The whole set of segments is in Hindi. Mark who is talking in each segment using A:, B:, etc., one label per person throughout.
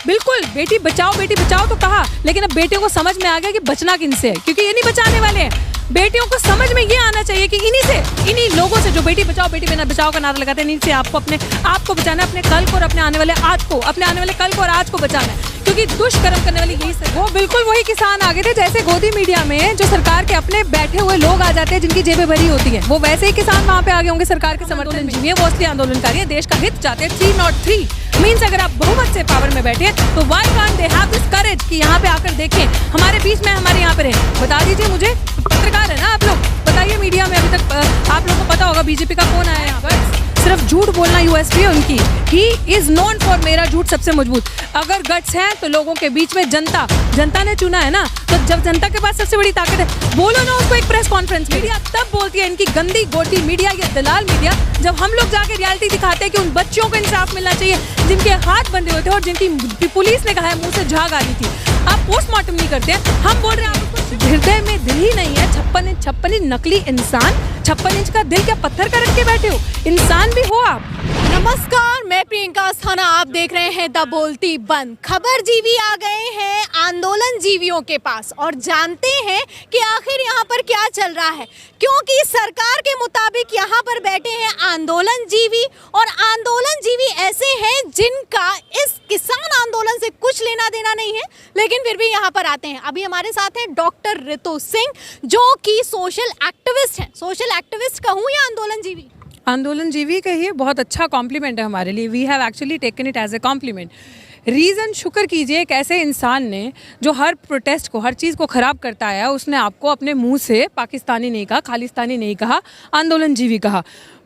A: बिल्कुल, बेटी बचाओ तो कहा, लेकिन अब बेटियों को समझ में आ गया कि बचना किनसे है, क्योंकि ये नहीं बचाने वाले हैं। बेटियों को समझ में ये आना चाहिए कि इन्हीं लोगों से जो बेटी बचाओ का नारा लगाते हैं, इन्हीं से आपको अपने आप को बचाना है, अपने कल को और अपने आने वाले कल को और आज को बचाना है, क्योंकि दुष्कर्म करने वाली यही वो बिल्कुल वही किसान आ गए थे जैसे गोदी मीडिया में जो सरकार के अपने बैठे हुए लोग आ जाते हैं जिनकी जेबें भरी होती हैं, वो वैसे ही किसान वहाँ पे आगे होंगे सरकार के समर्थन में। वो असली आंदोलनकारी है, देश का हित चाहते हैं। 303 मीन्स अगर आप बहुमत से पावर में बैठे हैं तो why can't they have this courage कि यहाँ पे आकर देखें, हमारे बीच में, हमारे यहाँ पे रहे। बता दीजिए मुझे, पत्रकार है ना आप लोग, बताइए मीडिया में अभी तक आप लोगों को पता होगा बीजेपी का कौन आया यहाँ पर? सिर्फ झूठ बोलना यूएसपी है उनकी। ही इज नोन फॉर मेरा झूठ सबसे मजबूत। अगर गट्स है तो लोगों के बीच में जनता ने चुना है ना, तो जब जनता के पास सबसे बड़ी ताकत है, बोलो ना उसको एक प्रेस कॉन्फ्रेंस। मीडिया तब बोलती है, इनकी गंदी गोटी मीडिया, ये दलाल मीडिया, जब हम लोग जाके रियलिटी दिखाते हैं कि उन बच्चों को इंसाफ मिलना चाहिए जिनके हाथ बंधे हुए थे और जिनकी पुलिस ने कहा है मुंह से झाग आ रही थी। आप पोस्टमार्टम नहीं करते हैं, हम बोल रहे हैं आपको हृदय में दिल ही नहीं है। 56 इंच नकली इंसान, 56 इंच का दिल क्या पत्थर का रख के बैठे हो? इंसान भी हो आप।
B: नमस्कार, मैं प्रियंका अस्थाना, आप देख रहे हैं द बोलती बंद। खबर जीवी आ गए हैं आंदोलन जीवियों के पास और जानते हैं कि आखिर यहाँ पर क्या चल रहा है, क्योंकि सरकार के मुताबिक यहाँ पर बैठे हैं आंदोलन जीवी, और आंदोलन जीवी ऐसे हैं जिनका इस किसान आंदोलन से कुछ लेना देना नहीं है, लेकिन फिर भी यहाँ पर आते हैं। अभी हमारे साथ हैं डॉक्टर रितु सिंह, जो कि सोशल एक्टिविस्ट हैं। सोशल एक्टिविस्ट कहूँ या आंदोलन जीवी?
A: आंदोलन जीवी कहिए, बहुत अच्छा कॉम्प्लीमेंट है हमारे लिए। We have actually taken it as a compliment. Reason शुक्र कीजिए एक ऐसे इंसान ने जो हर प्रोटेस्ट को, हर चीज़ को ख़राब करता है, उसने आपको अपने मुंह से पाकिस्तानी नहीं कहा, खालिस्तानी नहीं कहा, आंदोलन जीवी कहा।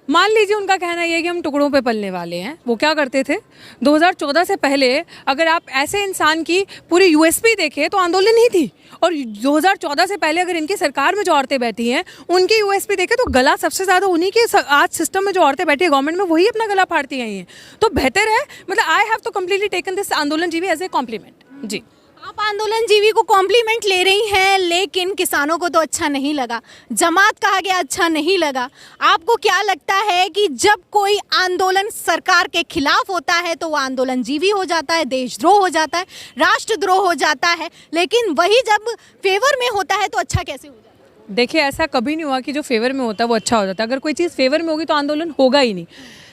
A: मान लीजिए उनका कहना यह है कि हम टुकड़ों पे पलने वाले हैं। वो क्या करते थे 2014 से पहले? अगर आप ऐसे इंसान की पूरी यूएसपी देखें तो आंदोलन ही थी, और 2014 से पहले अगर इनकी सरकार में जो औरतें बैठी हैं उनकी यूएसपी देखें तो गला सबसे ज़्यादा उन्हीं के, आज सिस्टम में जो औरतें बैठी है गवर्नमेंट में, वही अपना गला फाड़ती आई हैं। तो बेहतर है, मतलब आई हैव तो कम्प्लीटली टेकन दिस आंदोलन जीवी एज ए कॉम्प्लीमेंट। जी,
B: आप आंदोलन जीवी को कॉम्प्लीमेंट ले रही हैं, लेकिन किसानों को तो अच्छा नहीं लगा, जमात कहा गया अच्छा नहीं लगा। आपको क्या लगता है कि जब कोई आंदोलन सरकार के खिलाफ होता है तो वो आंदोलन जीवी हो जाता है, देशद्रोह हो जाता है, राष्ट्रद्रोह हो जाता है, लेकिन वही जब फेवर में होता है तो अच्छा कैसे हो जाता है?
A: देखिए, ऐसा कभी नहीं हुआ कि जो फेवर में होता है वो अच्छा हो जाता है। अगर कोई चीज़ फेवर में होगी तो आंदोलन होगा ही नहीं।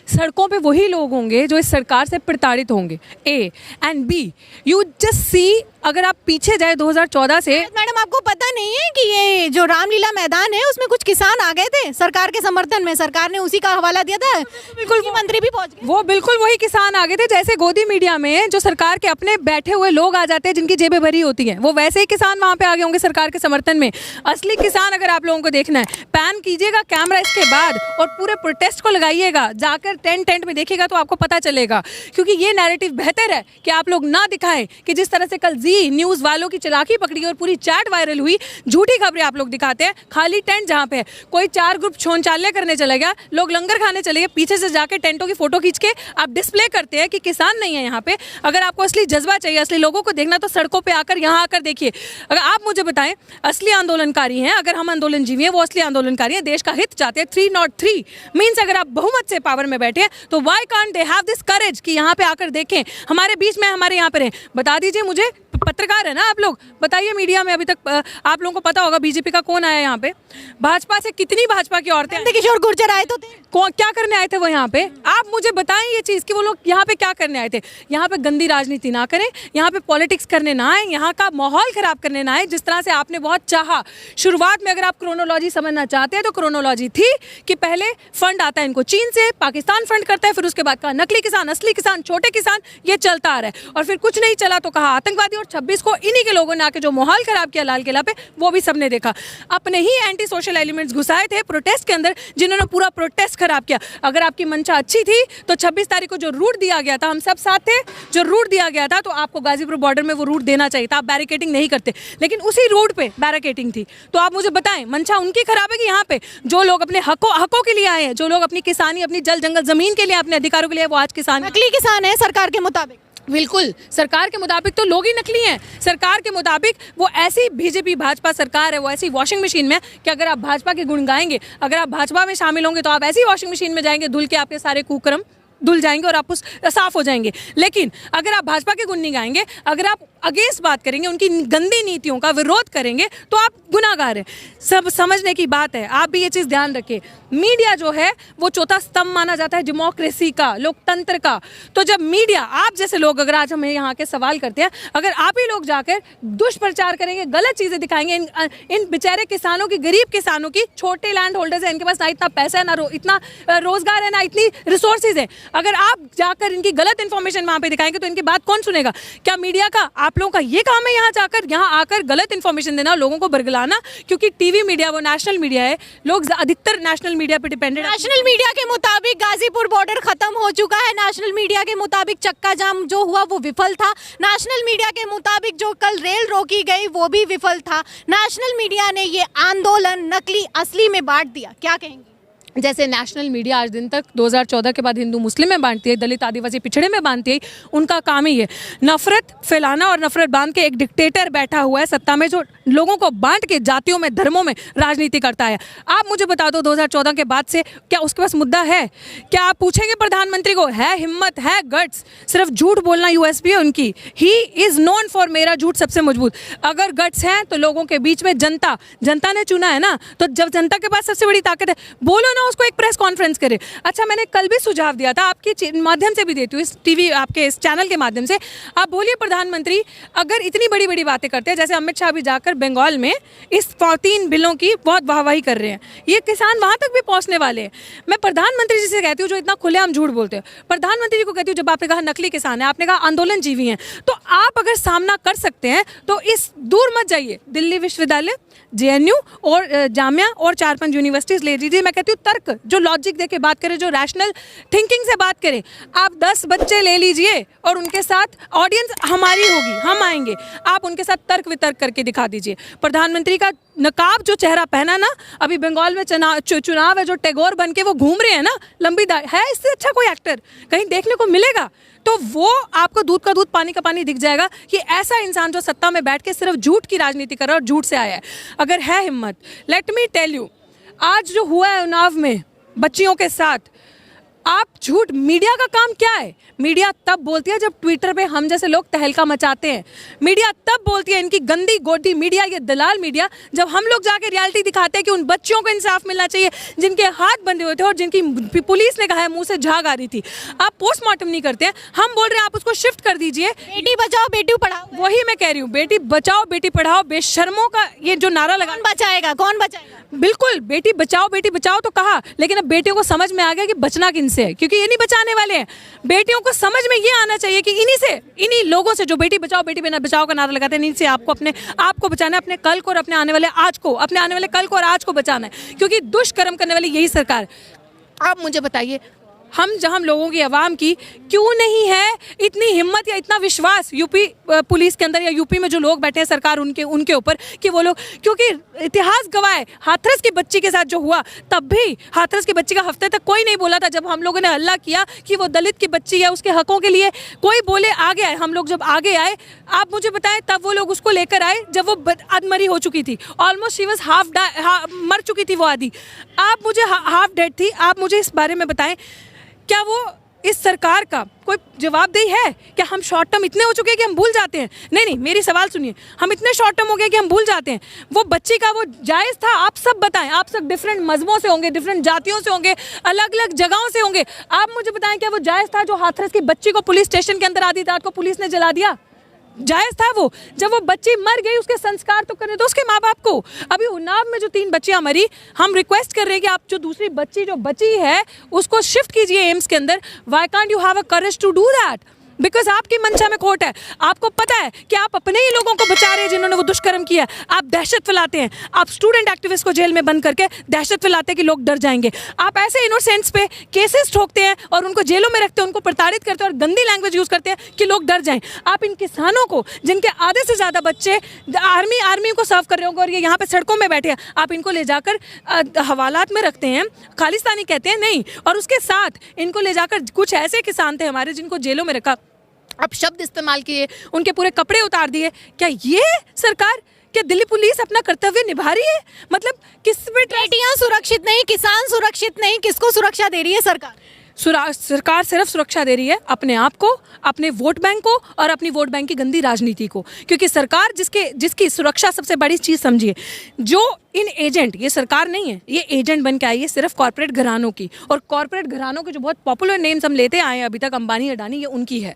A: सड़कों पे वही लोग होंगे जो इस सरकार से प्रताड़ित होंगे। A and B, you just see, अगर आप पीछे जाए 2014 से।
B: मैडम, आपको पता नहीं है कि ये जो रामलीला मैदान है उसमें कुछ किसान आ गए थे सरकार के समर्थन में, सरकार ने उसी का हवाला दिया था, बिल्कुल मंत्री भी पहुंच गए।
A: वो बिल्कुल वही किसान आ गए थे जैसे गोदी मीडिया में जो सरकार के अपने बैठे हुए लोग आ जाते हैं जिनकी जेबें भरी होती हैं, वो वैसे ही किसान वहाँ पे आगे होंगे सरकार के समर्थन में। असली किसान अगर आप लोगों को देखना है, पैन कीजिएगा कैमरा इसके बाद और पूरे प्रोटेस्ट को लगाइएगा, जाकर टेंट में देखिएगा तो आपको पता चलेगा। क्योंकि ये नैरेटिव बेहतर है कि आप लोग ना दिखाएं कि जिस तरह से कल जी न्यूज़ वालों की चालाकी पकड़ी और पूरी चैट वायरल हुई, झूठी खबरें आप लोग दिखाते हैं। खाली टेंट जहाँ पे है, कोई 4 ग्रुप शौचालय करने चले गया, लोग लंगर खाने चले गए, पीछे से जाके टेंटों की फोटो खींच के आप डिस्प्ले करते हैं कि किसान नहीं है यहाँ पे। अगर आपको असली जज्बा चाहिए, असली लोगों को देखना, तो सड़कों पर आकर यहाँ आकर देखिए। अगर आप मुझे बताएं, असली आंदोलनकारी हैं, अगर हम आंदोलन जीवी हैं, वो असली आंदोलनकारी हैं, देश का हित चाहते हैं। 303 मीन्स अगर आप बहुमत से पावर में बैठे हैं तो why can't they have this courage कि यहाँ पे आकर देखें, हमारे बीच में, हमारे यहाँ पे रहें। बता दीजिए मुझे, पत्रकार है ना आप लोग, बताइए मीडिया में अभी तक आप लोगों को पता होगा बीजेपी का कौन आया यहाँ पे? भाजपा से कितनी भाजपा की औरतें,
B: किशोर गुर्जर आए तो थे,
A: क्या करने आए थे वो यहाँ पे? आप मुझे बताएं ये चीज़ कि वो लोग यहाँ पे क्या करने आए थे। यहाँ पे गंदी राजनीति ना करें, यहाँ पे पॉलिटिक्स करने ना आए, यहाँ का माहौल खराब करने ना आए। जिस तरह से आपने बहुत चाहा शुरुआत में, अगर आप क्रोनोलॉजी समझना चाहते हैं तो क्रोनोलॉजी थी कि पहले फंड आता है इनको चीन से, पाकिस्तान फंड करता है, फिर उसके बाद कहा नकली किसान, असली किसान, छोटे किसान, ये चलता आ रहा है। और फिर कुछ नहीं चला तो कहा आतंकवादी, और 26 को इन्हीं के लोगों ने आके जो माहौल खराब किया लाल किला पे, वो भी सबने देखा। अपने ही एंटी सोशल एलिमेंट्स घुसाए थे प्रोटेस्ट के अंदर, जिन्होंने पूरा प्रोटेस्ट खराब किया। अगर आपकी मंशा अच्छी थी तो 26 तारीख को जो रूट दिया गया था, हम सब साथ थे, जो रूट दिया गया था, तो आपको गाजीपुर बॉर्डर में वो रूट देना चाहिए था। आप बैरिकेटिंग नहीं करते, लेकिन उसी रूट पे बैरिकेटिंग थी। तो आप मुझे बताएं, मंशा उनकी खराब है कि यहाँ पे जो लोग अपने हकों के लिए आए हैं, जो लोग अपनी किसानी, अपनी जल जंगल जमीन के लिए, अपने अधिकारों के लिए, वो आज किसान,
B: नकली किसान है सरकार के मुताबिक?
A: बिल्कुल, सरकार के मुताबिक तो लोग ही नकली हैं। सरकार के मुताबिक वो ऐसी बीजेपी भाजपा सरकार है, वो ऐसी वॉशिंग मशीन में कि अगर आप भाजपा के गुण गाएंगे, अगर आप भाजपा में शामिल होंगे तो आप ऐसी वॉशिंग मशीन में जाएंगे धुल के आपके सारे कुकर्म धुल जाएंगे और आप उस साफ हो जाएंगे। लेकिन अगर आप भाजपा के गुण नहीं गाएंगे, अगर आप अगेंस्ट बात करेंगे, उनकी गंदी नीतियों का विरोध करेंगे, तो आप गुनाहगार हैं। सब समझने की बात है, आप भी ये चीज़ ध्यान रखें। मीडिया जो है वो चौथा स्तंभ माना जाता है डेमोक्रेसी का, लोकतंत्र का। तो जब मीडिया, आप जैसे लोग अगर आज हमें यहाँ के सवाल करते हैं, अगर आप ही लोग जाकर दुष्प्रचार करेंगे, गलत चीज़ें दिखाएंगे, इन बेचारे किसानों की, गरीब किसानों की, छोटे लैंड होल्डर्स हैं, इनके पास ना इतना पैसा है, ना इतना रोजगार है, ना इतनी रिसोर्सेज है, अगर आप जाकर इनकी गलत इन्फॉर्मेशन वहाँ पे दिखाएंगे तो इनकी बात कौन सुनेगा? क्या मीडिया का, आप लोगों का ये काम है यहाँ आकर गलत इन्फॉर्मेशन देना, लोगों को बरगलाना? क्योंकि टीवी मीडिया वो नेशनल मीडिया है, लोग अधिकतर नेशनल मीडिया पे डिपेंडेंट।
B: नेशनल मीडिया के मुताबिक गाजीपुर बॉर्डर खत्म हो चुका है, नेशनल मीडिया के मुताबिक चक्का जाम जो हुआ वो विफल था, नेशनल मीडिया के मुताबिक जो कल रेल रोकी गई वो भी विफल था, नेशनल मीडिया ने ये आंदोलन नकली असली में बांट दिया। क्या कहेंगे?
A: जैसे नेशनल मीडिया आज दिन तक 2014 के बाद हिंदू मुस्लिम में बांटती है, दलित आदिवासी पिछड़े में बांटती है, उनका काम ही है नफरत फैलाना और नफरत बांध के एक डिक्टेटर बैठा हुआ है सत्ता में, जो लोगों को बांट के जातियों में, धर्मों में राजनीति करता है। आप मुझे बता दो 2014 के बाद से क्या उसके पास मुद्दा है? क्या आप पूछेंगे प्रधानमंत्री को, है हिम्मत, है गट्स? सिर्फ झूठ बोलना यूएसपी है उनकी। ही इज़ नोन फॉर मेरा झूठ सबसे मजबूत। अगर गट्स हैं तो लोगों के बीच में जनता ने चुना है ना, तो जब जनता के पास सबसे बड़ी ताकत है, बोलो ना उसको एक प्रेस कॉन्फ्रेंस करे। अच्छा, मैंने कल भी सुझाव दिया था, आपके माध्यम से भी देती हूँ, इस टीवी आपके इस चैनल के माध्यम से, आप बोलिए प्रधानमंत्री अगर इतनी बड़ी बड़ी बातें करते हैं, जैसे अमित शाह भी जाकर बंगाल में इस 3 बिलों की बहुत वाहवाही कर रहे हैं, ये किसान वहां तक भी पहुंचने वाले हैं। मैं प्रधानमंत्री जी से कहती हूँ जो इतना खुलेआम झूठ बोलते हैं, प्रधानमंत्री जी को कहती हूँ, जब आपने कहा नकली किसान है, आपने कहा आंदोलन जीवी हैं, तो आप अगर सामना कर सकते हैं तो इस दूर मत जाइए, दिल्ली विश्वविद्यालय, जेएनयू और जामिया और 4-5 यूनिवर्सिटीज़ ले लीजिए। मैं कहती हूँ तर्क, जो लॉजिक दे के बात करें, जो रैशनल थिंकिंग से बात करें। आप 10 बच्चे ले लीजिए और उनके साथ ऑडियंस हमारी होगी, हम आएंगे, आप उनके साथ तर्क वितर्क करके दिखा दीजिए। प्रधानमंत्री का नकाब जो चेहरा पहना ना, अभी बंगाल में चुनाव है, जो टैगोर बन के वो घूम रहे हैं ना, लंबी दाढ़ी है, इससे अच्छा कोई एक्टर कहीं देखने को मिलेगा? तो वो आपको दूध का दूध पानी का पानी दिख जाएगा कि ऐसा इंसान जो सत्ता में बैठ के सिर्फ झूठ की राजनीति कर रहा है और झूठ से आया है। अगर है हिम्मत, लेट मी टेल यू, आज जो हुआ है उन्नाव में बच्चियों के साथ, आप झूठ, मीडिया का काम क्या है? मीडिया तब बोलती है जब ट्विटर पे हम जैसे लोग तहलका मचाते हैं। मीडिया तब बोलती है, इनकी गंदी गोदी मीडिया, ये दलाल मीडिया, जब हम लोग जाके रियलिटी दिखाते हैं कि उन बच्चियों को इंसाफ मिलना चाहिए जिनके हाथ बंधे हुए थे और जिनकी पुलिस ने कहा है मुंह से झाग आ रही थी। आप पोस्टमार्टम नहीं करते हैं, हम बोल रहे हैं आप उसको शिफ्ट कर दीजिए।
B: बेटी बचाओ बेटी पढ़ाओ,
A: वही मैं कह रही हूँ, बेटी बचाओ बेटी पढ़ाओ। बेशर्मों का ये जो नारा लगा,
B: कौन बचाएगा, कौन बचाएगा?
A: बिल्कुल, बेटी बचाओ तो कहा, लेकिन अब बेटियों को समझ में आ गया कि बचना किनसे है, क्योंकि ये नहीं बचाने वाले हैं। बेटियों को समझ में ये आना चाहिए कि इन्हीं लोगों से जो बेटी बचाओ बेटी बचाओ का नारा लगाते हैं, इनसे आपको अपने आप को बचाना है, अपने कल को और अपने आने वाले आज को, अपने आने वाले कल को और आज को बचाना है, क्योंकि दुष्कर्म करने वाली यही सरकार। आप मुझे बताइए, हम लोगों की, आवाम की क्यों नहीं है इतनी हिम्मत या इतना विश्वास यूपी पुलिस के अंदर या यूपी में जो लोग बैठे हैं सरकार उनके ऊपर, कि वो लोग, क्योंकि इतिहास गवाह है, हाथरस की बच्ची के साथ जो हुआ, तब भी हाथरस की बच्ची का हफ्ते तक कोई नहीं बोला था। जब हम लोगों ने हल्ला किया कि वो दलित की बच्ची है, उसके हकों के लिए कोई बोले, आगे आए। हम लोग जब आगे आए, आप मुझे बताएं, तब वो लोग उसको लेकर आए जब वो अधमरी हो चुकी थी, ऑलमोस्ट शी वॉज मर चुकी थी वो आधी, आप मुझे हाफ डेड थी। आप मुझे इस बारे में बताएं, क्या वो इस सरकार का कोई जवाबदेही है? क्या हम शॉर्ट टर्म इतने हो चुके हैं कि हम भूल जाते हैं? नहीं, मेरी सवाल सुनिए, हम इतने शॉर्ट टर्म हो गए कि हम भूल जाते हैं। वो बच्ची का वो जायज़ था? आप सब बताएं, आप सब डिफरेंट मजहबों से होंगे, डिफरेंट जातियों से होंगे, अलग अलग जगहों से होंगे, आप मुझे बताएं क्या वो जायज़ था जो हाथरस की बच्ची को पुलिस स्टेशन के अंदर आधी रात को पुलिस ने जला दिया? जायज़ था वो? जब वो बच्ची मर गई, उसके संस्कार तो करने दो उसके माँ बाप को। अभी उन्नाव में जो 3 बच्चियां मरी, हम रिक्वेस्ट कर रहे हैं कि आप जो दूसरी बच्ची जो बची है उसको शिफ्ट कीजिए एम्स के अंदर। Why can't you have a courage to do that? Because आपकी मंशा में खोट है। आपको पता है कि आप अपने ही लोगों को बचा रहे हैं जिन्होंने वो दुष्कर्म किया। आप दहशत फैलाते हैं, आप स्टूडेंट एक्टिविस्ट को जेल में बंद करके दहशत फैलाते हैं कि लोग डर जाएंगे। आप ऐसे इनोसेंट्स पे केसेस ठोकते हैं और उनको जेलों में रखते हैं, उनको प्रताड़ित करते हैं और गंदी लैंग्वेज यूज़ करते हैं कि लोग डर जाएं। आप इन किसानों को, जिनके आधे से ज़्यादा बच्चे आर्मी को सर्व कर रहे होंगे और ये यहाँ पर सड़कों में बैठे हैं, आप इनको ले जाकर हवालात में रखते हैं, खालिस्तानी कहते हैं नहीं, और उसके साथ इनको ले जाकर, कुछ ऐसे किसान थे हमारे जिनको जेलों में रखा, अब शब्द इस्तेमाल किए, उनके पूरे कपड़े उतार दिए। क्या ये सरकार, क्या दिल्ली पुलिस अपना कर्तव्य निभा रही है? मतलब किस पे
B: बेटियां सुरक्षित नहीं, किसान सुरक्षित नहीं, किसको सुरक्षा दे रही है सरकार?
A: सरकार सिर्फ सुरक्षा दे रही है अपने आप को, अपने वोट बैंक को और अपनी वोट बैंक की गंदी राजनीति को। क्योंकि सरकार जिसकी सुरक्षा सबसे बड़ी चीज़ समझिए, जो इन एजेंट, ये सरकार नहीं है, ये एजेंट बन के आई है सिर्फ कॉर्पोरेट घरानों की। और कॉर्पोरेट घरानों के जो बहुत पॉपुलर नेम्स हम लेते आए हैं अभी तक, अंबानी, अडानी, ये उनकी है।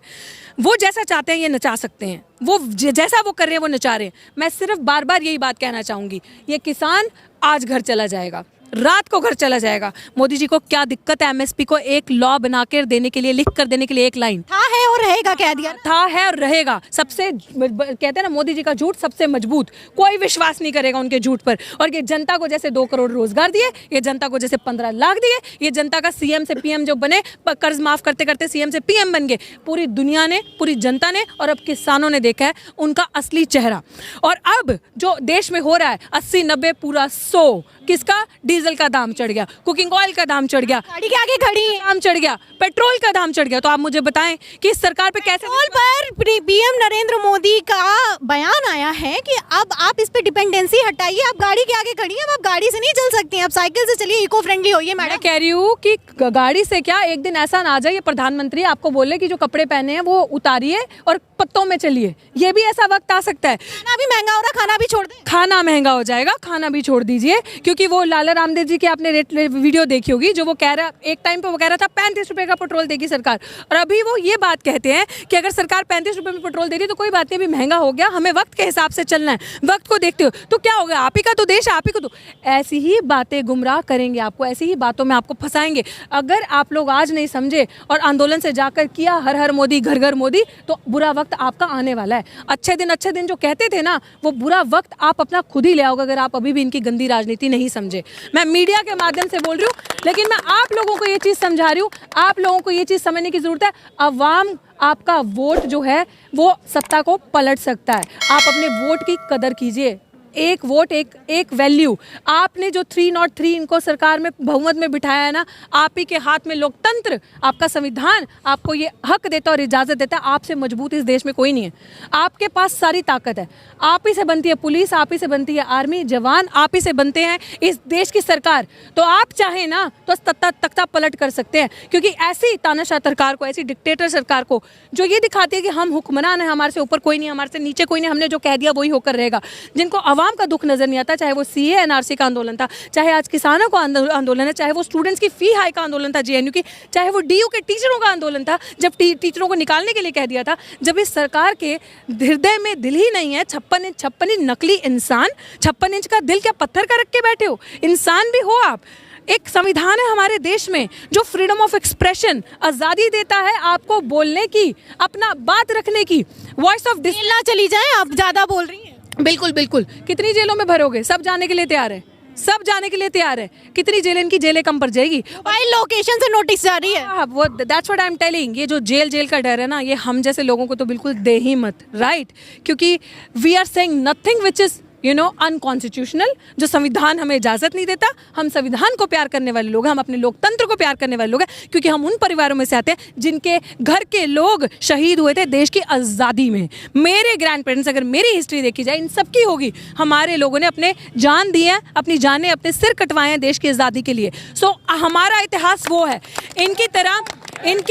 A: वो जैसा चाहते हैं ये नचा सकते हैं, वो जैसा वो कर रहे हैं वो नचा रहे हैं। मैं सिर्फ बार बार यही बात कहना चाहूँगी, ये किसान आज घर चला जाएगा, रात को घर चला जाएगा। मोदी जी को क्या दिक्कत है एमएसपी को एक लॉ बनाकर देने के लिए, लिख कर देने के लिए एक लाइन?
B: था है और रहेगा, कह दिया।
A: था है और रहेगा। सबसे कहते हैं ना, मोदी जी का झूठ सबसे मजबूत, कोई विश्वास नहीं करेगा उनके झूठ पर। और ये जनता को जैसे 2 करोड़ रोजगार दिए, ये जनता को जैसे 15 लाख दिए, ये जनता का सीएम से पीएम जो बने, कर्ज माफ करते करते सीएम से पीएम बन गए। पूरी दुनिया ने, पूरी जनता ने और अब किसानों ने देखा है उनका असली चेहरा। और अब जो देश में हो रहा है 80, 90, पूरा 100, किसका? डीजल का दाम चढ़ गया, कुकिंग ऑयल का दाम चढ़ गया,
B: गाड़ी के आगे खड़ी है,
A: दाम चढ़ गया, पेट्रोल का दाम चढ़ गया। तो आप मुझे बताएं कि इस सरकार पे कैसे?
B: पेट्रोल पर पीएम नरेंद्र मोदी का बयान आया है कि अब आप इस पे डिपेंडेंसी हटाइए, आप गाड़ी के आगे खड़ी हैं, अब आप गाड़ी से नहीं चल सकती हैं, आप साइकिल से चलिए, इको फ्रेंडली होइए।
A: मैं
B: मैडम
A: कह रही हूँ कि गाड़ी से क्या, एक दिन ऐसा ना आ जाए प्रधानमंत्री आपको बोले कि जो कपड़े पहने हैं वो उतारिए और पत्तों में चलिए। ये भी ऐसा वक्त आ सकता है।
B: खाना भी महंगा हो रहा, खाना भी छोड़ दें।
A: खाना महंगा हो जाएगा, खाना भी छोड़ दीजिए। क्योंकि वो लाला रामदेव जी की आपने वीडियो देखी होगी, जो वो कह रहा, एक टाइम पे वो कह रहा था 35 रुपए का पेट्रोल देगी सरकार, और अभी वो ये बात कहते हैं कि अगर सरकार 35 रुपए में पेट्रोल दे रही तो कोई बात नहीं, अभी महंगा हो गया, हमें वक्त के हिसाब से चलना है, वक्त को देखते हो। तो क्या हो गया, आप ही का तो देश है, आप ही को तो ऐसी ही बातें गुमराह करेंगे आपको, ऐसी ही बातों में आपको फंसाएंगे। अगर आप लोग आज नहीं समझे और आंदोलन से जाकर किया हर हर मोदी, घर घर मोदी, तो बुरा वक्त आपका आने वाला है। अच्छे दिन जो कहते थे ना, वो बुरा वक्त आप अपना खुद ही ले आओगे अगर आप अभी भी इनकी गंदी राजनीति नहीं समझे। मैं मीडिया के माध्यम से बोल रही हूँ, लेकिन मैं आप लोगों को ये चीज़ समझा रही हूँ, आप लोगों को ये चीज़ समझने की जरूरत है। अवाम, आपका वोट जो है वो सत्ता को पलट सकता है। आप अपने वोट की कदर कीजिए। एक वोट, एक वैल्यू। आपने जो 303 इनको सरकार में बहुमत में बिठाया है ना, आप ही के हाथ में लोकतंत्र, आपका संविधान आपको ये हक देता और इजाज़त देता है। आपसे मजबूत इस देश में कोई नहीं है। आपके पास सारी ताकत है। आप ही से बनती है पुलिस, आप ही से बनती है आर्मी, जवान, आप ही से बनते हैं इस देश की सरकार। तो आप चाहें ना तो तख्ता पलट कर सकते हैं। क्योंकि ऐसी तानाशाह सरकार को, ऐसी डिक्टेटर सरकार को जो ये दिखाती है कि हम हुक्मरान हैं, हमारे से ऊपर कोई नहीं, हमारे से नीचे कोई नहीं, हमने जो कह दिया वही होकर रहेगा, जिनको आवाम का दुख नजर नहीं आता, चाहे वो सीए एनआरसी का आंदोलन था, चाहे आज किसानों का आंदोलन है, चाहे वो स्टूडेंट्स की फी हाई का आंदोलन था जेएनयू की, चाहे वो डीयू के टीचरों का आंदोलन था, जब टीचरों को निकालने के लिए कह दिया था। जब इस सरकार के हृदय में दिल ही नहीं है, 56 इंच नकली इंसान, 56 इंच का दिल क्या पत्थर का रख के बैठे हो? इंसान भी हो आप। एक संविधान है हमारे देश में जो फ्रीडम ऑफ एक्सप्रेशन, आज़ादी देता है आपको बोलने की, अपना बात रखने की, वॉइस ऑफ
B: जेल ना चली जाए, आप ज़्यादा बोल रही हैं।
A: बिल्कुल बिल्कुल। कितनी जेलों में भरोगे? सब जाने के लिए तैयार है, सब जाने के लिए तैयार है। कितनी जेल, इनकी जेलें कम पड़ जाएगी।
B: मोबाइल लोकेशन से नोटिस जा रही है।
A: वो that's what I am telling. ये जो जेल का डर है ना, ये हम जैसे लोगों को तो बिल्कुल दे ही मत, राइट? क्योंकि we are saying nothing which is unconstitutional, जो संविधान हमें इजाजत नहीं देता। हम संविधान को प्यार करने वाले लोग हैं, हम अपने लोकतंत्र को प्यार करने वाले लोग हैं, क्योंकि हम उन परिवारों में से आते हैं जिनके घर के लोग शहीद हुए थे देश की आज़ादी में। मेरे ग्रैंड पेरेंट्स, अगर मेरी हिस्ट्री देखी जाए, इन सबकी होगी। हमारे लोगों ने अपने जान दिए हैं, अपनी जानें, अपने सिर कटवाए हैं देश की आज़ादी के लिए। सो हमारा इतिहास वो है। इनकी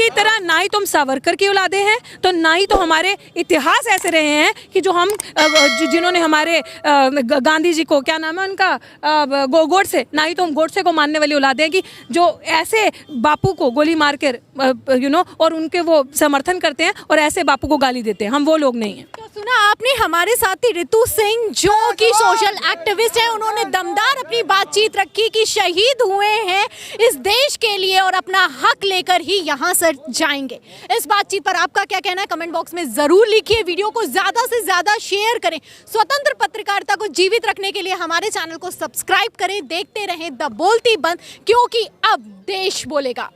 A: तरह ना ही तुम सावरकर की औलादे हैं, तो ना ही तो हमारे इतिहास ऐसे रहे हैं कि जो हम जिन्होंने हमारे गांधी जी को, क्या नाम है उनका, गोडसे, ना ही तो हम गोडसे को मानने वाली औलादे हैं कि जो ऐसे बापू को गोली मार कर और उनके वो समर्थन करते हैं और ऐसे बापू को गाली देते हैं। हम वो लोग नहीं हैं।
B: तो सुना आपने हमारे साथी रितु सिंह, जो कि सोशल एक्टिविस्ट है, उन्होंने दमदार अपनी बातचीत रखी कि शहीद हुए हैं इस देश के लिए और अपना हक लेकर ही यहाँ से जाएंगे। इस बातचीत पर आपका क्या कहना है कमेंट बॉक्स में जरूर लिखिए। वीडियो को ज्यादा से ज्यादा शेयर करें। स्वतंत्र पत्रकारिता को जीवित रखने के लिए हमारे चैनल को सब्सक्राइब करें। देखते रहें द बोलती बंद, क्योंकि अब देश बोलेगा।